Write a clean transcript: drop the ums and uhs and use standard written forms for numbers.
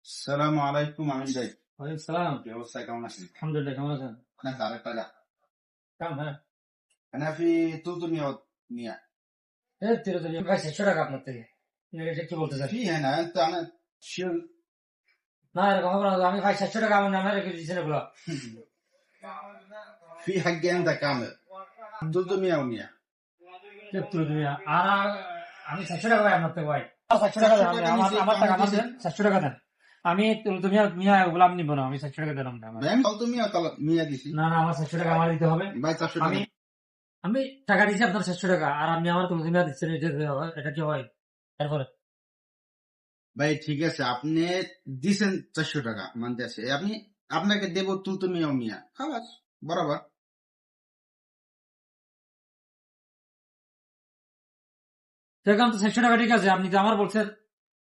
আসসালামু আলাইকুম আমিন ভাই। ওয়ালাইকুম সালাম। কি অবস্থা, কেমন আছেন? আলহামদুলিল্লাহ, কেমন আছেন? انا تعرف لا কাম হ্যাঁ। انا في 300 100 এই তিরোধনী ভাই 600 টাকা আপনার থেকে। এটা কি বলতে চান? في هنا انت انا شيل না এরকম হবে না, আমি ভাই 700 টাকা আমার নামে রেখে দিয়েছেন এগুলো। في حق عندك عامل 300 و100 তিরোধনী আর আমি 700 টাকা ভাই আপনার থেকে ভাই। 700 টাকা দেন, আমার টাকা আমার দেন, 700 টাকা দেন। আমি তুমি মিয়া ওগুলো আমি নিব না, আমি 700 টাকা দিলাম না আমার। بعدين 300 طلع 100 دي سي না না, আমার 700 টাকা আমার দিতে হবে। ভাই 400 আমি টাকা আমি টাকা দিয়েছি আপনার 700 টাকা, আর আপনি আমার তুমি দিচ্ছেন, এটা কি হয়? তারপরে ভাই ঠিক আছে, আপনি দিছেন 400 টাকা মানতে আছে, আপনি আপনাকে দেব 300 و100 خلاص বরাবর। সেরকম তো 700 টাকা ঠিক আছে, আপনি তো আমার বলছেন